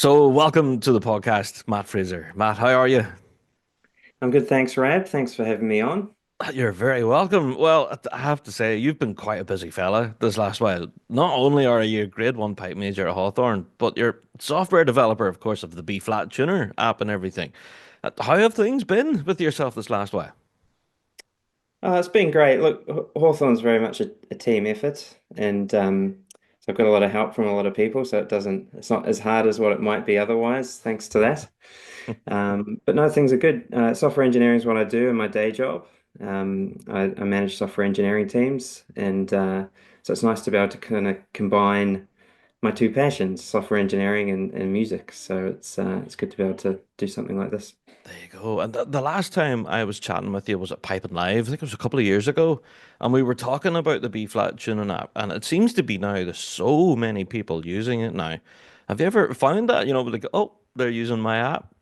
So, welcome to the podcast, Matt Fraser. Matt, how are you? I'm good, thanks, Rab. Thanks for having me on. You're very welcome. Well, I have to say, you've been quite a busy fella this last while. Not only are you a grade one pipe major at Hawthorne, but you're software developer, of course, of the B flat tuner app and everything. How have things been with yourself this last while? It's been great. Look, Hawthorne's very much a team effort, and so I've got a lot of help from a lot of people, so it's not as hard as what it might be otherwise, thanks to that. But no, things are good. Software engineering is what I do in my day job. I manage software engineering teams, and so it's nice to be able to kind of combine my two passions, software engineering and music. So it's good to be able to do something like this. There you go. And the last time I was chatting with you was at Pipe and Live. I think it was a couple of years ago. And we were talking about the B flat tuning app. And it seems to be now there's so many people using it now. Have you ever found that? Like, oh, they're using my app.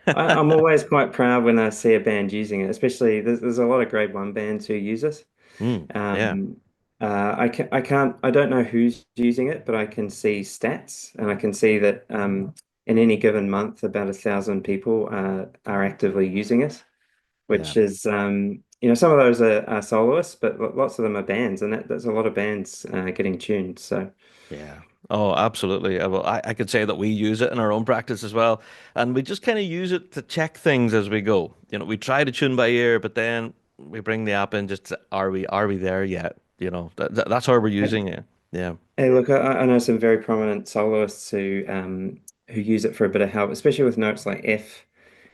I'm always quite proud when I see a band using it, especially there's a lot of grade one bands who use it. Yeah, Um, I don't know who's using it, but I can see stats and I can see that in any given month, about 1,000 people are actively using it, yeah. which is, some of those are soloists, but lots of them are bands, and there's a lot of bands getting tuned. So, Yeah. Oh, absolutely. Well, I could say that we use it in our own practice as well. And we just kind of use it to check things as we go. We try to tune by ear, but then we bring the app in just to, are we there yet? That's how we're using it. Yeah. hey, look, I know some very prominent soloists who use it for a bit of help, especially with notes like F,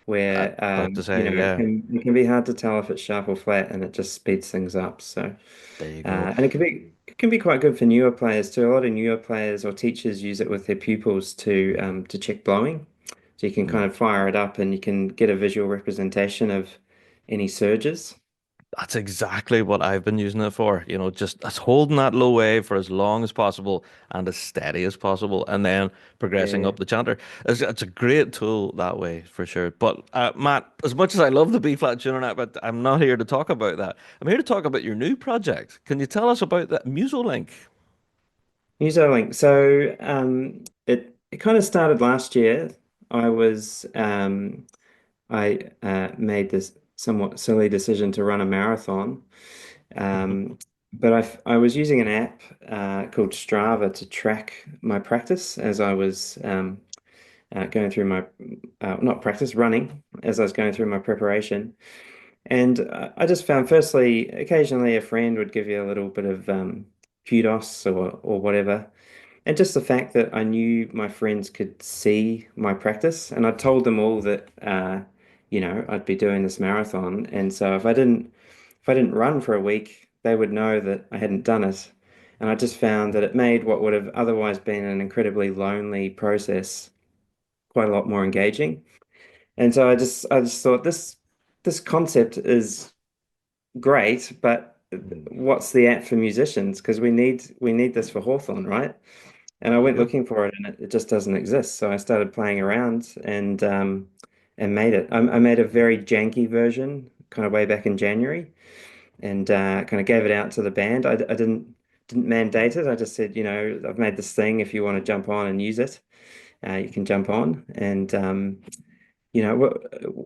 where About to say, yeah, it can be hard to tell if it's sharp or flat, and it just speeds things up. So, there you go. and it can be quite good for newer players too. A lot of newer players or teachers use it with their pupils to check blowing. So you can kind Mm. of fire it up, and you can get a visual representation of any surges. That's exactly what I've been using it for. Just as holding that low wave for as long as possible and as steady as possible, and then progressing Yeah. up the chanter. It's a great tool that way for sure. But Matt, as much as I love the B flat tuner app, but I'm not here to talk about that. I'm here to talk about your new project. Can you tell us about that MusoLink? MusoLink. So it kind of started last year. I was I made this somewhat silly decision to run a marathon. Um, but I was using an app called Strava to track my practice as I was going through my not practice running as I was going through my preparation. And I just found, firstly, occasionally a friend would give you a little bit of kudos or whatever. And just the fact that I knew my friends could see my practice, and I told them all that I'd be doing this marathon, and so if I didn't run for a week, they would know that I hadn't done it. And I just found that it made what would have otherwise been an incredibly lonely process quite a lot more engaging. And so I just thought this concept is great, but Mm. what's the app for musicians? Because we need this for Hawthorne, right? And I There you went go. looking for it, and it just doesn't exist. So I started playing around and made it. I made a very janky version, kind of way back in January, and kind of gave it out to the band. I didn't mandate it. I just said, I've made this thing. If you want to jump on and use it, you can jump on. And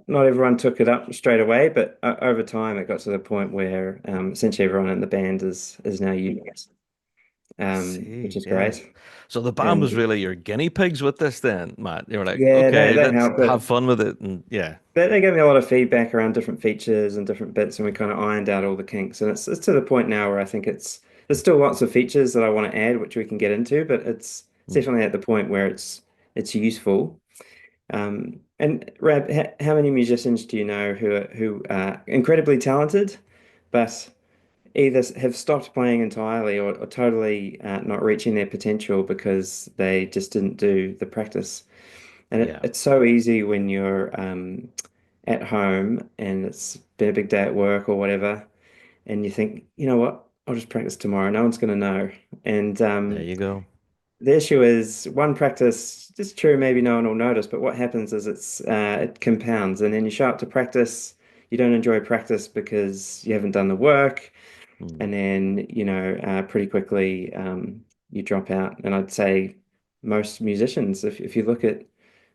not everyone took it up straight away, but over time, it got to the point where essentially everyone in the band is now using it, I which see. is Yeah. great. So the band was And really your guinea pigs with this then, Matt. You were like, yeah, they okay, they let's helped have it. fun with it. And yeah. They gave me a lot of feedback around different features and different bits, and we kind of ironed out all the kinks. And it's to the point now where I think there's still lots of features that I want to add, which we can get into, but it's Mm. definitely at the point where it's useful. And Rab, how many musicians do you know who are incredibly talented, but either have stopped playing entirely or totally not reaching their potential because they just didn't do the practice? And Yeah. it's so easy when you're at home and it's been a big day at work or whatever, and you think, you know what, I'll just practice tomorrow. No one's going to know. And There you go. the issue is one practice, it's true, maybe no one will notice, but what happens is it compounds, and then you show up to practice, you don't enjoy practice because you haven't done the work, Mm. and then pretty quickly you drop out. And I'd say most musicians, if you look at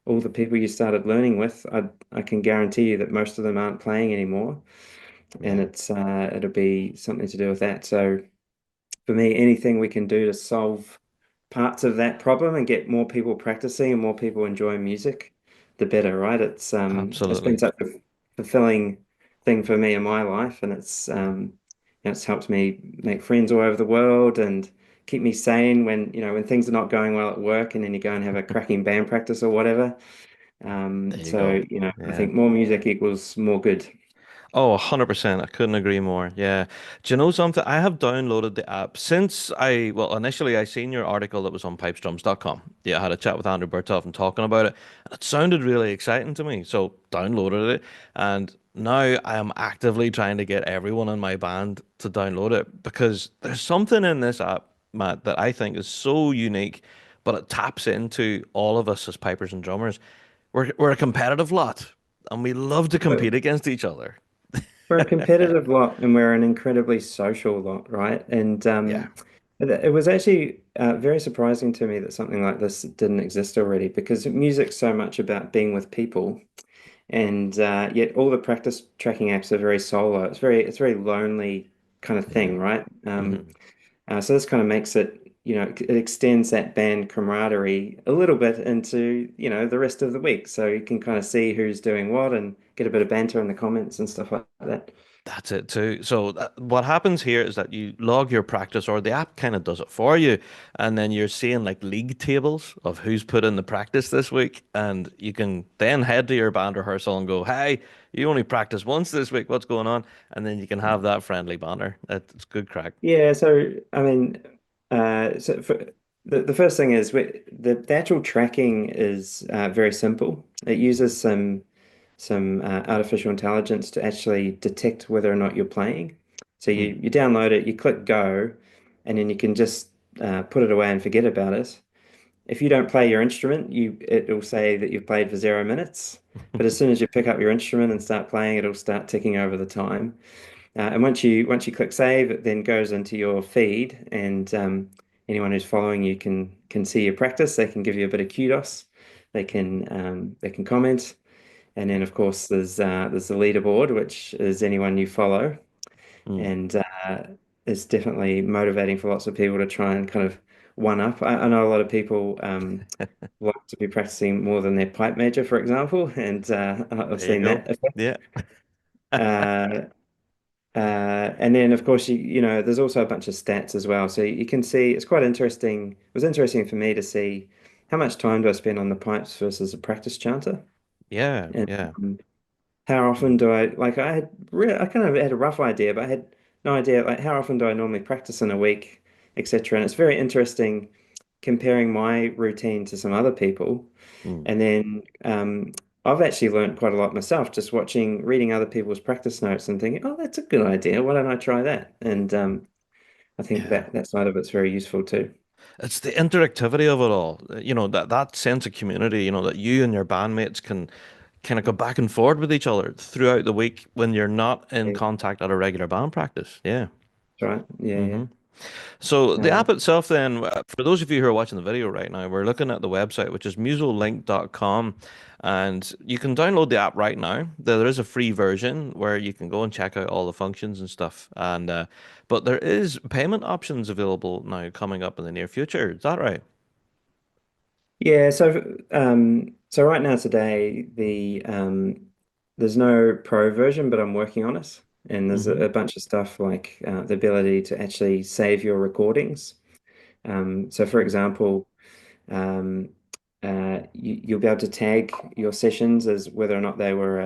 all the people you started learning with, I can guarantee you that most of them aren't playing anymore, and Yeah, it'll be something to do with that. So for me, anything we can do to solve parts of that problem and get more people practicing and more people enjoying music, the better, right? It's been absolutely. such a fulfilling thing for me in my life, and it's helped me make friends all over the world and keep me sane when when things are not going well at work, and then you go and have a cracking band practice or whatever. There you So go. I Yeah. think more music equals more good. Oh, 100%. I couldn't agree more. Yeah. Do you know something? I have downloaded the app since well, initially I seen your article that was on pipesdrums.com. Yeah, I had a chat with Andrew Berthoff and talking about it, and it sounded really exciting to me. So downloaded it, and now I am actively trying to get everyone in my band to download it because there's something in this app, Matt, that I think is so unique, but it taps into all of us as pipers and drummers. We're a competitive lot, and we love to compete against each other. We're a competitive lot and we're an incredibly social lot, right? And Yeah. it was actually very surprising to me that something like this didn't exist already because music's so much about being with people, and yet all the practice tracking apps are very solo. It's very lonely kind of Yeah. thing, right? Hmm. So this kind of makes it, it extends that band camaraderie a little bit into, the rest of the week. So you can kind of see who's doing what and get a bit of banter in the comments and stuff like that. That's it too. So what happens here is that you log your practice, or the app kind of does it for you, and then you're seeing like league tables of who's put in the practice this week, and you can then head to your band rehearsal and go, "Hey, you only practiced once this week. What's going on?" And then you can have that friendly banter. It's good crack. Yeah, so I mean, so for, the first thing is the actual tracking is very simple. It uses some artificial intelligence to actually detect whether or not you're playing. So Mm. you download it, you click go, and then you can just put it away and forget about it. If you don't play your instrument, it'll say that you've played for 0 minutes. But as soon as you pick up your instrument and start playing, it'll start ticking over the time. And once you click save, it then goes into your feed, and anyone who's following you can see your practice. They can give you a bit of kudos. They can comment, and then of course there's the leaderboard, which is anyone you follow, Mm. and it's definitely motivating for lots of people to try and kind of one up. I know a lot of people like to be practicing more than their pipe major, for example, and I've There you seen go. that effect. Yeah. Uh, and then, of course, there's also a bunch of stats as well. So you can see it's quite interesting. It was interesting for me to see how much time do I spend on the pipes versus a practice chanter, Yeah. and Yeah. how often do I like I kind of had a rough idea, but I had no idea like how often do I normally practice in a week, etc. And it's very interesting comparing my routine to some other people. Mm. And then I've actually learned quite a lot myself just reading other people's practice notes and thinking, oh, that's a good idea. Why don't I try that? And I think Yeah. that side of it's very useful too. It's the interactivity of it all. That sense of community, that you and your bandmates can kind of go back and forward with each other throughout the week when you're not in Yeah, contact at a regular band practice. Yeah. that's right. Yeah, yeah. Hmm. So the Uh, app itself, then, for those of you who are watching the video right now, we're looking at the website, which is musolink.com, and you can download the app right now. There is a free version where you can go and check out all the functions and stuff. And but there is payment options available now coming up in the near future. Is that right? yeah, so right now today there's no pro version, but I'm working on it. And there's a Hmm. bunch of stuff like the ability to actually save your recordings. So for example, Um, you'll be able to tag your sessions as whether or not they were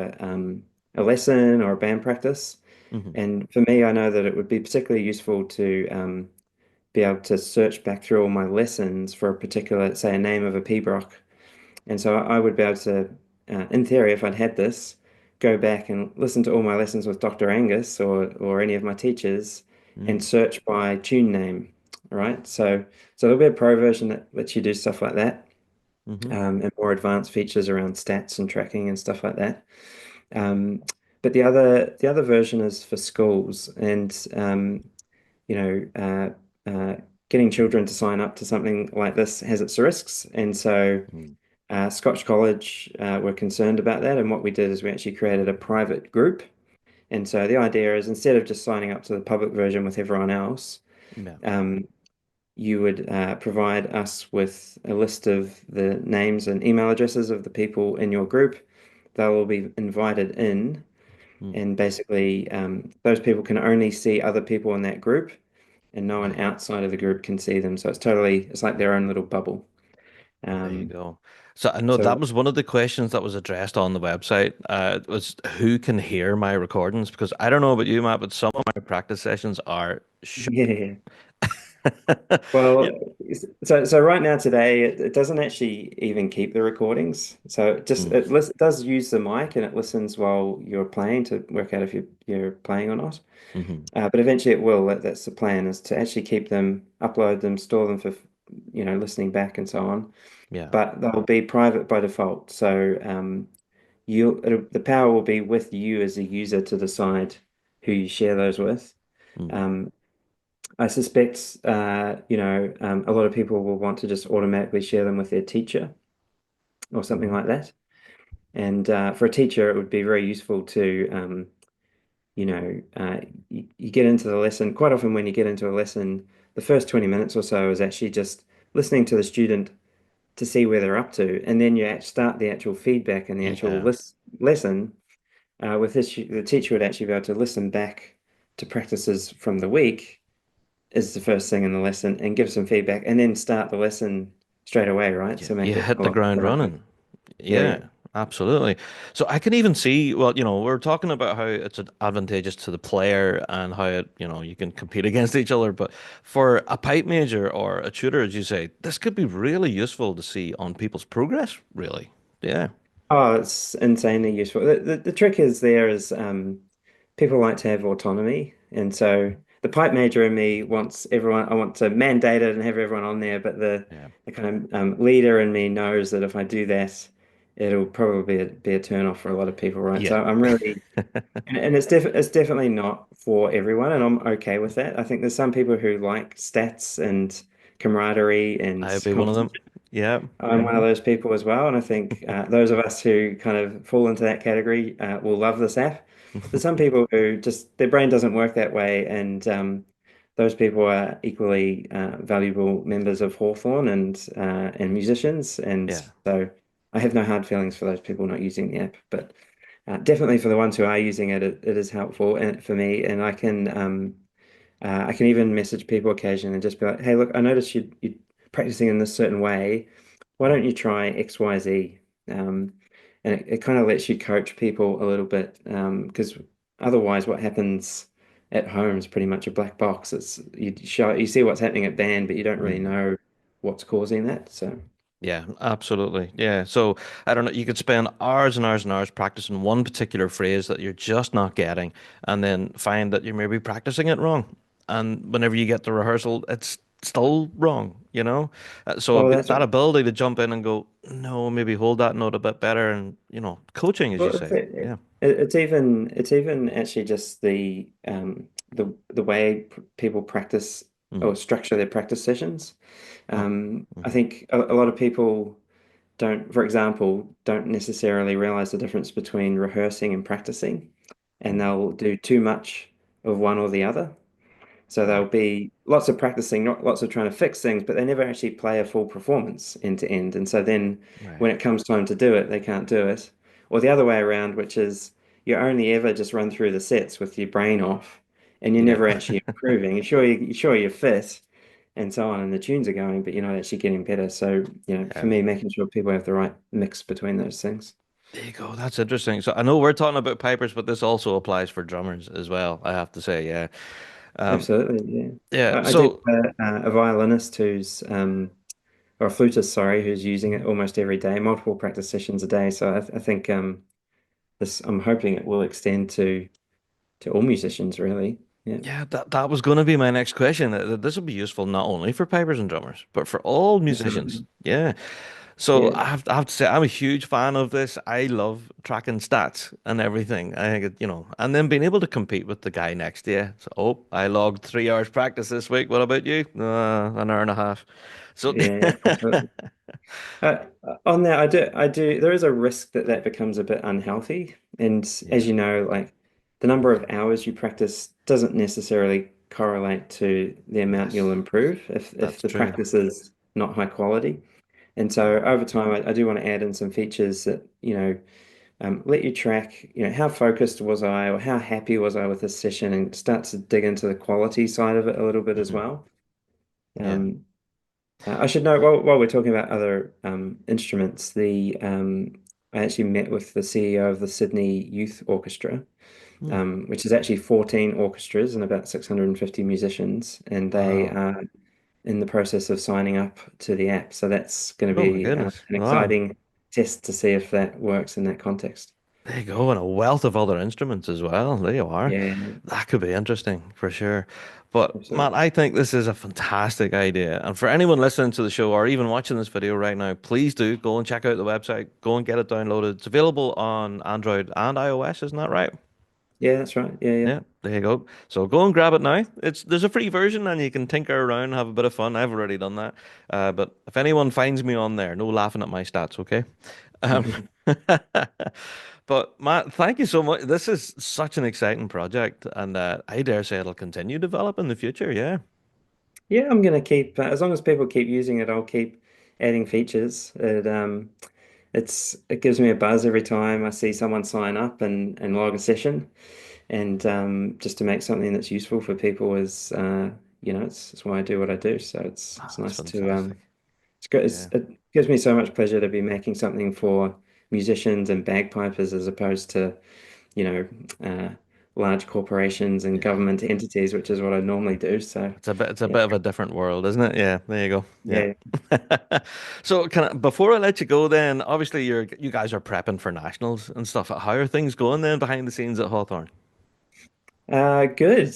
a lesson or a band practice. Hmm. And for me, I know that it would be particularly useful to be able to search back through all my lessons for a particular, say, a name of a pibroch. And so I would be able to, in theory, if I'd had this, go back and listen to all my lessons with Dr. Angus or any of my teachers and search by tune name, right? So there'll be a pro version that lets you do stuff like that, Hmm. and more advanced features around stats and tracking and stuff like that. Um, but the other version is for schools, and you know, getting children to sign up to something like this has its risks, and so Scotch College were concerned about that, and what we did is we actually created a private group. And so the idea is instead of just signing up to the public version with everyone else, Yeah. um, you would provide us with a list of the names and email addresses of the people in your group. They will be invited in, Mm. and basically, those people can only see other people in that group, and no one Right. outside of the group can see them. So it's like their own little bubble. There you Um, go. So I know that so was one of the questions that was addressed on the website. Was who can hear my recordings? Because I don't know about you, Matt, but some of my practice sessions are short. yeah. Yeah. Well, so right now today it doesn't actually even keep the recordings. So Mm, it does use the mic and it listens while you're playing to work out if you're playing or not. hmm. But eventually it will. That's the plan is to actually keep them, upload them, store them for listening back and so on. Yeah. But they'll be private by default. So the power will be with you as a user to decide who you share those with. Mm, Um, I suspect, a lot of people will want to just automatically share them with their teacher or something mhm. like that. And for a teacher, it would be very useful to, you get into the lesson. Quite often, when you get into a lesson, the first 20 minutes or so is actually just listening to the student to see where they're up to. And then start the actual feedback and the actual Yeah. lesson. With this, the teacher would actually be able to listen back to practices from the week is the first thing in the lesson and give some feedback and then start the lesson straight away, right? Yeah. So You make it hit a the lot ground productive. running. Yeah, yeah. Yeah, absolutely. So I can even see, well, we're talking about how it's advantageous to the player and how you can compete against each other. But for a pipe major or a tutor, as you say, this could be really useful to see on people's progress, really. Yeah. Oh, it's insanely useful. The trick is there is people like to have autonomy. And so the pipe major in me wants everyone, I want to mandate it and have everyone on there. But Yeah. the kind of leader in me knows that if I do that, it'll probably be a turn off for a lot of people, right? Yeah. So I'm really and it's definitely not for everyone, and I'm okay with that. I think there's some people who like stats and camaraderie and I'd be one of them. competition. Yeah. I'm one of those people as well, and I think those of us who kind of fall into that category will love this app. There's some people who just their brain doesn't work that way, and those people are equally valuable members of Hawthorn and musicians, and Yeah. so I have no hard feelings for those people not using the app, but. Definitely for the ones who are using it, it is helpful and for me, and I can even message people occasionally and just be like, "Hey, look, I noticed you're practicing in this certain way. Why don't you try X, Y, Z?" And it kind of lets you coach people a little bit because otherwise, what happens at home is pretty much a black box. You see what's happening at band, but you don't really Mm. know what's causing that. So. Yeah, absolutely. Yeah. So I don't know, you could spend hours and hours and hours practicing one particular phrase that you're just not getting, and then find that you're maybe practicing it wrong. And whenever you get the rehearsal, it's still wrong. So Well, that's that ability to jump in and go, no, maybe hold that note a bit better, and coaching, as you Well, say. Yeah. it's even actually just the way people practice Mm. or structure their practice sessions. Oh. I Hmm. think a lot of people don't, for example, don't necessarily realize the difference between rehearsing and practicing, and Mm. they'll do too much of one or the other. So there'll Right. be lots of practicing, not lots of trying to fix things, but they never actually play a full performance end to end. And so then when Right. it comes time to do it, they can't do it. Or the other way around, which is you only ever just run through the sets with your brain off and you're Yeah. never actually improving. You're sure you're fit and so on, and the tunes are going, but you're not actually getting better. So, for Yeah. me, making sure people have the right mix between those things. There you go. That's interesting. So I know we're talking about pipers, but this also applies for drummers as well, I have to say. Yeah. Um, Absolutely, yeah. yeah. I do So. have a violinist who's or a flutist, sorry, who's using it Mhm. almost every day, multiple practice sessions a day. So I think this I'm hoping it will extend to all musicians, really. Yeah, Yeah, that was going to be my next question. This will be useful not only for pipers and drummers, but for all musicians. absolutely. Yeah. So Yeah. I have to say I'm a huge fan of this. I love tracking stats and everything. I think and then being able to compete with the guy next to you. So, oh, I logged 3 hours practice this week. What about you? An hour and a half. So Yeah, absolutely. On that, I do. There is a risk that that becomes a bit unhealthy, and as yeah, you know, like the number of hours you practice doesn't necessarily correlate to the amount you'll yes, improve if that's the true. practice is not high quality. And so Mm, over time, I do want to add in some features that, let you track, how focused was I or how happy was I with this session and start to dig into the quality side of it a little bit as hmm. well. Yeah. Um, I should note while we're talking about other instruments, I actually met with the CEO of the Sydney Youth Orchestra, Hmm. which is actually 14 orchestras and about 650 musicians, and they Wow. are in the process of signing up to the app. So that's going to Oh my be goodness. an Wow. exciting test to see if that works in that context. There you go, and a wealth of other instruments as well. There you are. Yeah, That could be interesting for sure. But Matt, absolutely. I think this is a fantastic idea. And for anyone listening to the show or even watching this video right now, please do go and check out the website. Go and get it downloaded. It's available on Android and iOS, isn't that right? Yeah, that's right. Yeah, yeah. Yeah, there you go. So go and grab it now. There's a free version and you can tinker around, have a bit of fun. I've already done that. But if anyone finds me on there, no laughing at my stats, okay? Um, but Matt, thank you so much. This is such an exciting project, and I dare say it'll continue to develop in the future. Yeah, Yeah, I'm gonna keep as long as people keep using it, I'll keep adding features. It gives me a buzz every time I see someone sign up and log a session, and just to make something that's useful for people is it's why I do what I do. So it's that's nice to fantastic. it's good. Yeah, It gives me so much pleasure to be making something for musicians and bagpipers as opposed to you know uh, large corporations and yeah. government entities, which is what I normally do. So It's a yeah, bit of a different world, isn't it? Yeah, there you go. Yeah. yeah. So before I let you go then, obviously you guys are prepping for nationals and stuff. How are things going then behind the scenes at Hawthorn? Good.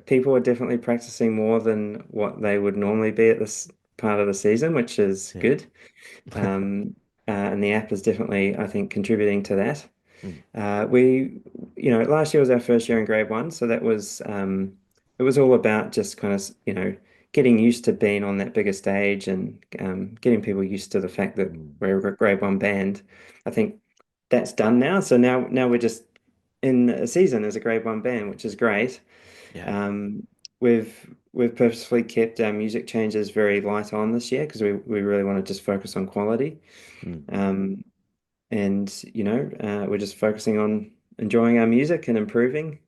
People are definitely practicing more than what they would normally be at this part of the season, which is Yeah. good. And the app is definitely, I think, contributing to that. Mm, Last year was our first year in grade one, so it was all about just kind of, getting used to being on that bigger stage and getting people used to the fact that mm. we're a grade one band. I think that's done now. So now we're just in a season as a grade one band, which is great. Yeah. Um, we've purposefully kept our music changes very light on this year because we really want to just focus on quality. Mm. Um, and we're just focusing on enjoying our music and improving.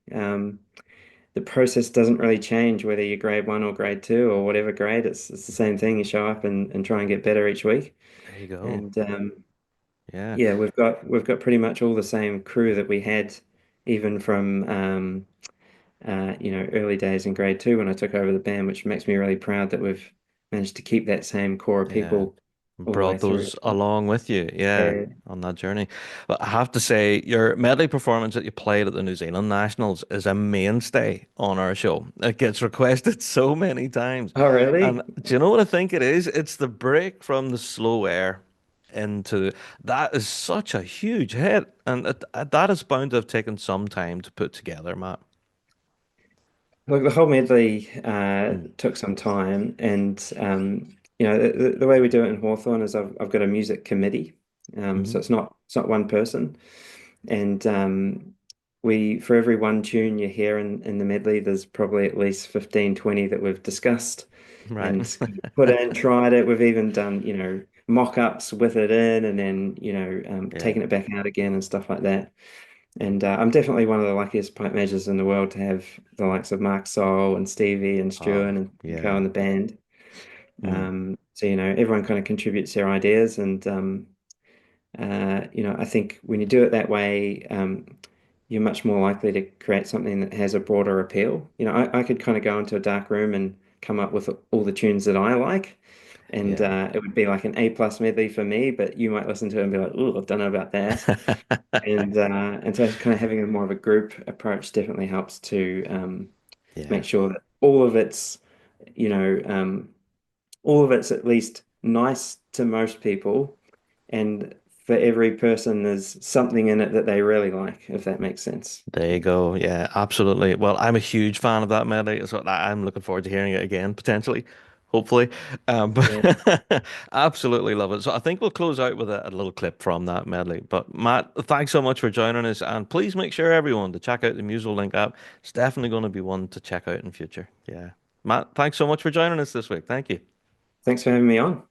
The process doesn't really change whether you're grade one or grade two or whatever grade. It's the same thing. You show up and try and get better each week. There you go. And Yeah. yeah, we've got pretty much all the same crew that we had even from early days in grade two when I took over the band, which makes me really proud that we've managed to keep that same core of Yeah. people all the way Brought through. those along with you. Yeah. Yeah. On that journey. But I have to say, your medley performance that you played at the New Zealand Nationals is a mainstay on our show. It gets requested so many times. Oh, And really? do you know what I think it is? It's the break from the slow air into that is such a huge hit. And that is bound to have taken some time to put together, Matt. Look, the whole medley Mm, took some time, and the way we do it in Hawthorne is I've got a music committee, hmm. so it's not one person, and we for every one tune you hear in the medley, there's probably at least 15, 20 that we've discussed Right. and put in, tried it. We've even done mock-ups with it in, and then Yeah. taken it back out again and stuff like that. And I'm definitely one of the luckiest pipe majors in the world to have the likes of Mark Sol and Stevie and Stuart Oh, and Co yeah. in the band. Mm, So everyone kind of contributes their ideas, and I think when you do it that way, you're much more likely to create something that has a broader appeal. I could kind of go into a dark room and come up with all the tunes that I like, and yeah. it would be like an A plus medley for me, but you might listen to it and be like, "Oh, I don't know about that." And so kind of having a more of a group approach definitely helps to Yeah. make sure that you know, um, all of it's at least nice to most people, and for every person, there's something in it that they really like, if that makes sense. There you go. Yeah, absolutely. Well, I'm a huge fan of that melody, so I'm looking forward to hearing it again, potentially. hopefully. Yeah. But absolutely love it. So I think we'll close out with a little clip from that medley. But Matt, thanks so much for joining us, and please make sure everyone to check out the MusoLink app. It's definitely going to be one to check out in future. Yeah. Matt, thanks so much for joining us this week. Thank you. Thanks for having me on.